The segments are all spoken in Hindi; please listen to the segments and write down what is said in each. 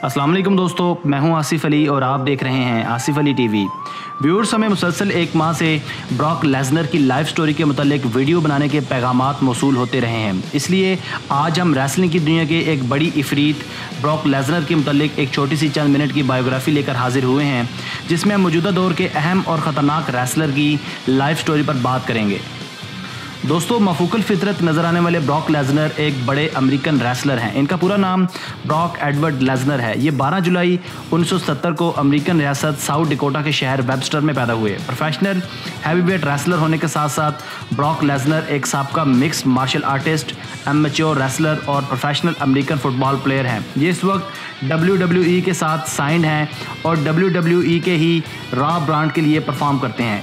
अस्सलाम वालेकुम दोस्तों, मैं हूं आसिफ अली और आप देख रहे हैं आसिफ अली टीवी। व्यूअर्स, हमें मुसलसल एक माह से ब्रॉक लेसनर की लाइफ स्टोरी के मुतालिक वीडियो बनाने के पैगामात मौसूल होते रहे हैं, इसलिए आज हम रेसलिंग की दुनिया के एक बड़ी इफरीत ब्रॉक लेसनर के मुतालिक एक छोटी सी चंद मिनट की बायोग्राफी लेकर हाजिर हुए हैं, जिसमें हम मौजूदा दौर के अहम और ख़तरनाक रेसलर की लाइफ स्टोरी पर बात करेंगे। दोस्तों, मफूकल फितरत नज़र आने वाले ब्रॉक लेसनर एक बड़े अमेरिकन रेसलर हैं। इनका पूरा नाम ब्रॉक एडवर्ड लेसनर है। ये 12 जुलाई 1970 को अमेरिकन रियासत साउथ डिकोटा के शहर वेबस्टर में पैदा हुए। प्रोफेशनल हैवीवेट रेसलर होने के साथ साथ ब्रॉक लेसनर एक साबका mixed martial artist, amateur wrestler और प्रोफेशनल अमेरिकन फुटबॉल प्लेयर हैं। ये इस वक्त WWE के साथ साइंड हैं और WWE के ही रॉ ब्रांड के लिए परफॉर्म करते हैं।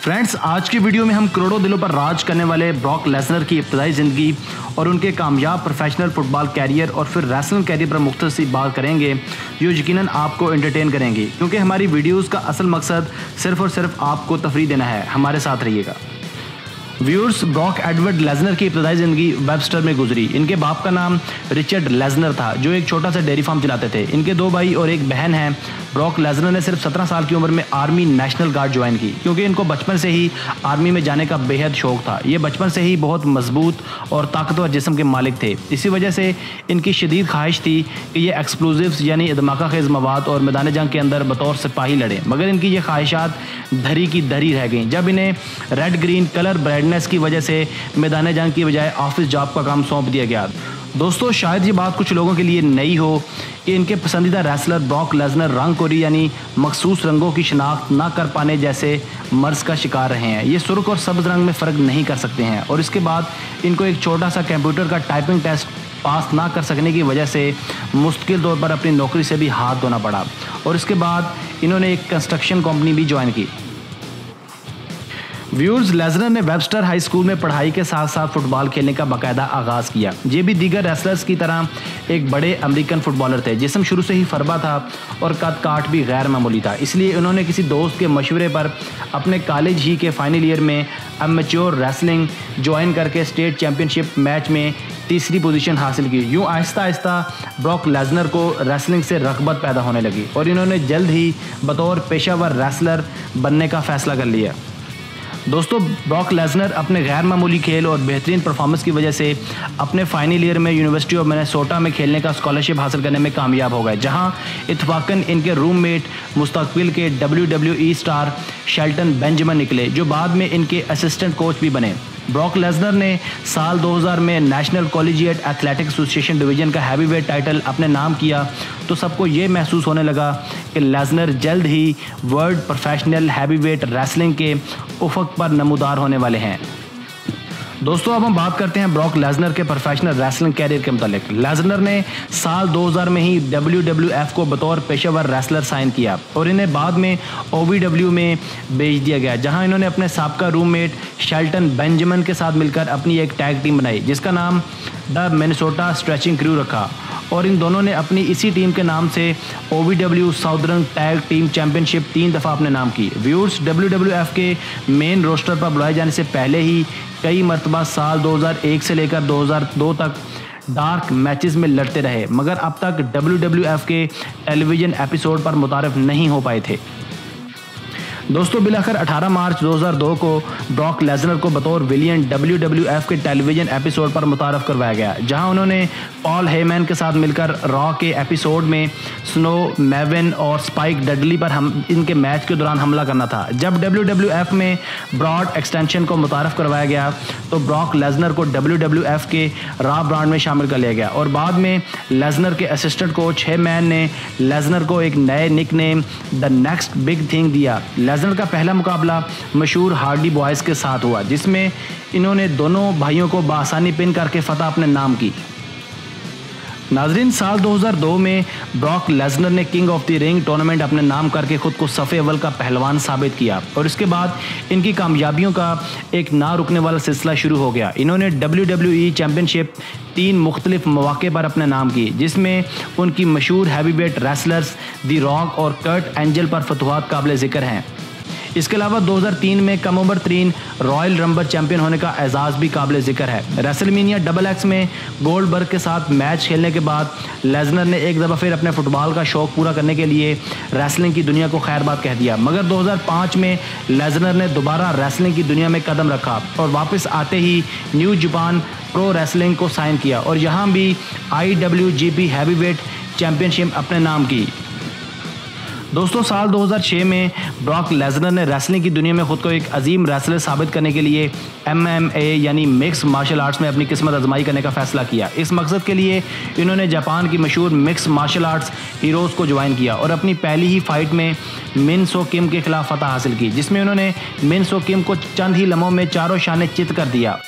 फ्रेंड्स, आज की वीडियो में हम करोड़ों दिलों पर राज करने वाले ब्रॉक लेसनर की इब्तदाई ज़िंदगी और उनके कामयाब प्रोफेशनल फुटबॉल कैरियर और फिर रेसलिंग कैरियर पर मुख्तसर सी बात करेंगे, जो यकीनन आपको एंटरटेन करेंगी, क्योंकि हमारी वीडियोस का असल मकसद सिर्फ और सिर्फ आपको तफरीह देना है। हमारे साथ रहिएगा। व्यूअर्स, ब्रॉक एडवर्ड लेसनर की इब्तदाई ज़िंदगी वेबस्टर में गुजरी। इनके बाप का नाम रिचर्ड लेसनर था, जो एक छोटा सा डेयरी फार्म चलाते थे। इनके 2 भाई और एक बहन हैं। ब्रॉक लेसनर ने सिर्फ 17 साल की उम्र में आर्मी नेशनल गार्ड ज्वाइन की, क्योंकि इनको बचपन से ही आर्मी में जाने का बेहद शौक था। ये बचपन से ही बहुत मजबूत और ताकतवर जिस्म के मालिक थे। इसी वजह से इनकी शदीद ख्वाहिश थी कि ये एक्सप्लोजिव्स यानी धमाका खेज मवाद और मैदान जंग के अंदर बतौर सिपाही लड़े, मगर इनकी ये ख्वाहिशात धरी की धरी रह गईं जब इन्हें रेड ग्रीन कलर ब्राइटनेस की वजह से मैदान जंग की बजाय ऑफिस जॉब का काम सौंप दिया गया। दोस्तों, शायद ये बात कुछ लोगों के लिए नई हो कि इनके पसंदीदा रेसलर ब्रॉक लेसनर रंग कोरी यानी मखसूस रंगों की शिनाख्त ना कर पाने जैसे मर्ज का शिकार रहे हैं। ये सुर्ख और सब्ज रंग में फ़र्क नहीं कर सकते हैं और इसके बाद इनको एक छोटा सा कंप्यूटर का टाइपिंग टेस्ट पास ना कर सकने की वजह से मुश्किल तौर पर अपनी नौकरी से भी हाथ धोना पड़ा और इसके बाद इन्होंने एक कंस्ट्रक्शन कंपनी भी ज्वाइन की। व्यूअर्स, लेसनर ने वेबस्टर हाई स्कूल में पढ़ाई के साथ साथ फुटबॉल खेलने का बाकायदा आगाज़ किया। ये भी दीगर रेसलर्स की तरह एक बड़े अमेरिकन फुटबॉलर थे। जिस्म शुरू से ही फरबा था और कद काठ भी गैर मामूली था, इसलिए उन्होंने किसी दोस्त के मशवरे पर अपने कॉलेज ही के फाइनल ईयर में एमेच्योर रेसलिंग ज्वाइन करके स्टेट चैम्पियनशिप मैच में तीसरी पोजीशन हासिल की। यूँ आहिस्ता आहिस्ता ब्रॉक लेसनर को रेसलिंग से रग़बत पैदा होने लगी और इन्होंने जल्द ही बतौर पेशावर रेसलर बनने का फ़ैसला कर लिया। दोस्तों, ब्रॉक लेसनर अपने गैर मामूली खेल और बेहतरीन परफॉर्मेंस की वजह से अपने फाइनल ईयर में यूनिवर्सिटी ऑफ मिनेसोटा में खेलने का स्कॉलरशिप हासिल करने में कामयाब हो गए, जहां इत्तफाकन इनके रूममेट मुस्तकबिल के WWE स्टार शेल्टन बेंजामिन निकले, जो बाद में इनके असिस्टेंट कोच भी बने। ब्रॉक लेसनर ने साल 2000 में national collegiate athletic association division का हैवीवेट टाइटल अपने नाम किया, तो सबको ये महसूस होने लगा कि लेसनर जल्द ही वर्ल्ड प्रोफेशनल हैवीवेट रेसलिंग के उफक पर नमूदार होने वाले हैं। दोस्तों, अब हम बात करते हैं ब्रॉक लेसनर के प्रोफेशनल रेसलिंग कैरियर के मुतालिक। लेसनर ने साल 2000 में ही WWF को बतौर पेशेवर रेसलर साइन किया और इन्हें बाद में OVW में भेज दिया गया, जहां इन्होंने अपने साबका रूममेट शेल्टन बेंजामिन के साथ मिलकर अपनी एक टैग टीम बनाई, जिसका नाम द मिनेसोटा स्ट्रेचिंग क्रू रखा और इन दोनों ने अपनी इसी टीम के नाम से OVW southern tag team championship 3 दफ़ा अपने नाम की। व्यूअर्स, WWF के मेन रोस्टर पर बुलाए जाने से पहले ही कई मरतबा साल 2001 से लेकर 2002 तक डार्क मैचेस में लड़ते रहे, मगर अब तक WWF के टेलीविज़न एपिसोड पर मुतारफ़ नहीं हो पाए थे। दोस्तों, बिलाखिर 18 मार्च 2002 को ब्रॉक लेसनर को बतौर विलियन WWF के टेलीविज़न एपिसोड पर मुतारफ़ करवाया गया, जहां उन्होंने पॉल हेमैन के साथ मिलकर रॉ के एपिसोड में स्नो, मैविन और स्पाइक डडली पर इनके मैच के दौरान हमला करना था। जब WWF में ब्रॉड एक्सटेंशन को मुतारफ़ करवाया गया तो ब्रॉक लेसनर को WWF के रॉ ब्रांड में शामिल कर लिया गया और बाद में लेसनर के असिस्टेंट कोच हेमैन ने लेसनर को एक नए nickname the next big thing दिया। लेसनर का पहला मुकाबला मशहूर हार्डी बॉयज़ के साथ हुआ, जिसमें इन्होंने दोनों भाइयों को बआसानी पिन करके फतह अपने नाम की। नाजरीन, साल 2002 में ब्रॉक लेसनर ने king of the ring tournament अपने नाम करके खुद को सफ़े अव्वल का पहलवान साबित किया और इसके बाद इनकी कामयाबियों का एक ना रुकने वाला सिलसिला शुरू हो गया। इन्होंने WWE चैम्पियनशिप 3 मुख्तलिफ मौके पर अपने नाम की, जिसमें उनकी मशहूर हैवीवेट रेसलर्स दी रॉक और कर्ट एंजल पर फतवाहत काबिल ज़िक्र हैं। इसके अलावा 2003 में कम उम्र तरीन रॉयल रंबल चैंपियन होने का एजाज़ भी काबिल जिक्र है। रेसलमेनिया XX में गोल्डबर्ग के साथ मैच खेलने के बाद लेसनर ने एक दफ़ा फिर अपने फुटबॉल का शौक़ पूरा करने के लिए रेसलिंग की दुनिया को खैरबाद कह दिया, मगर 2005 में लेसनर ने दोबारा रेसलिंग की दुनिया में कदम रखा और वापस आते ही न्यू जापान प्रो रेसलिंग को साइन किया और यहाँ भी IWGP हैवीवेट चैंपियनशिप अपने नाम की। दोस्तों, साल 2006 में ब्रॉक लेसनर ने रेसलिंग की दुनिया में खुद को एक अजीम रेसलर साबित करने के लिए MMA यानी मिक्स मार्शल आर्ट्स में अपनी किस्मत आजमाई करने का फैसला किया। इस मकसद के लिए इन्होंने जापान की मशहूर मिक्स मार्शल आर्ट्स हीरोज़ को ज्वाइन किया और अपनी पहली ही फाइट में मिन सो किम के खिलाफ फतह हासिल की, जिसमें उन्होंने मिन सो किम को चंद ही लम्हों में चारों शाने चित कर दिया।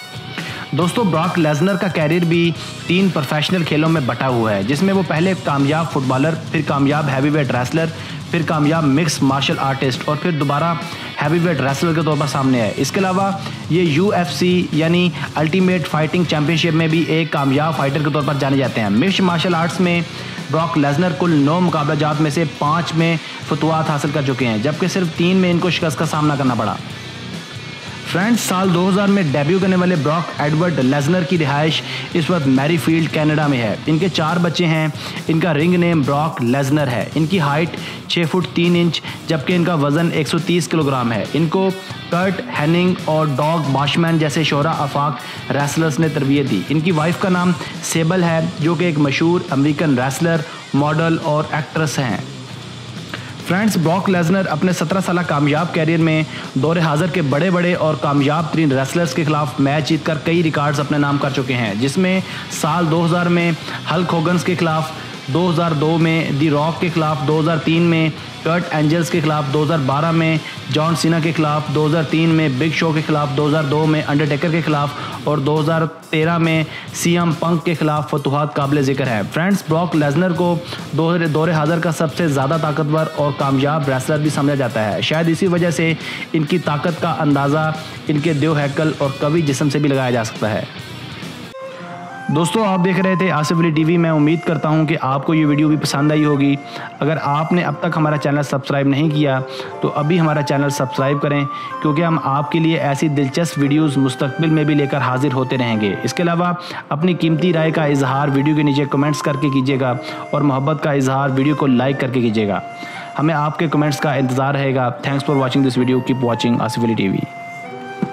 दोस्तों, ब्रॉक लेसनर का कैरियर भी 3 प्रोफेशनल खेलों में बटा हुआ है, जिसमें वो पहले कामयाब फुटबॉलर, फिर कामयाब हैवीवेट रेसलर, फिर कामयाब मिक्स मार्शल आर्टिस्ट और फिर दोबारा हैवीवेट रेसलर के तौर पर सामने आए। इसके अलावा ये UFC यानी अल्टीमेट फाइटिंग चैंपियनशिप में भी एक कामयाब फाइटर के तौर पर जाने जाते हैं। मिक्स मार्शल आर्ट्स में ब्रॉक लेसनर कुल 9 मुकाबलाजात में से 5 में फतवात हासिल कर चुके हैं, जबकि सिर्फ 3 में इनको शिकस्त का सामना करना पड़ा। फ्रेंड्स, साल 2000 में डेब्यू करने वाले ब्रॉक एडवर्ड लेसनर की रिहाइश इस वक्त मैरीफील्ड कनाडा में है। इनके 4 बच्चे हैं। इनका रिंग नेम ब्रॉक लेसनर है। इनकी हाइट 6 फुट 3 इंच जबकि इनका वज़न 130 किलोग्राम है। इनको कर्ट हेनिंग और डॉग बॉशमैन जैसे शोहरा आफाक रेसलर्स ने तरबियत दी। इनकी वाइफ का नाम सेबल है, जो कि एक मशहूर अमेरिकन रेसलर, मॉडल और एक्ट्रेस हैं। फ्रेंड्स, ब्रॉक लेसनर अपने 17 साल कामयाब कैरियर में दौरे हाज़िर के बड़े बड़े और कामयाब तरीन रेसलर्स के खिलाफ मैच जीतकर कई रिकॉर्ड्स अपने नाम कर चुके हैं, जिसमें साल 2000 में हल्क होगन्स के खिलाफ, 2002 में दी रॉक के खिलाफ, 2003 में कर्ट एंजल्स के खिलाफ, 2012 में जॉन सीना के खिलाफ, 2003 में बिग शो के खिलाफ, 2002 में अंडरटेकर के खिलाफ और 2013 में CM पंक के खिलाफ फतवाहत काबिल जिक्र है। फ्रेंड्स, ब्रॉक लेसनर को दौरे हाज़िर का सबसे ज़्यादा ताकतवर और कामयाब रेसलर भी समझा जाता है। शायद इसी वजह से इनकी ताकत का अंदाज़ा इनके देव हैकल और कवि जिस्म से भी लगाया जा सकता है। दोस्तों, आप देख रहे थे आसिफ अली टीवी। मैं उम्मीद करता हूं कि आपको ये वीडियो भी पसंद आई होगी। अगर आपने अब तक हमारा चैनल सब्सक्राइब नहीं किया तो अभी हमारा चैनल सब्सक्राइब करें, क्योंकि हम आपके लिए ऐसी दिलचस्प वीडियोस मुस्तकबिल में भी लेकर हाजिर होते रहेंगे। इसके अलावा अपनी कीमती राय का इजहार वीडियो के नीचे कमेंट्स करके कीजिएगा और मोहब्बत का इजहार वीडियो को लाइक करके कीजिएगा। हमें आपके कमेंट्स का इंतज़ार रहेगा। Thanks for watching this video. Keep watching Asif Ali TV.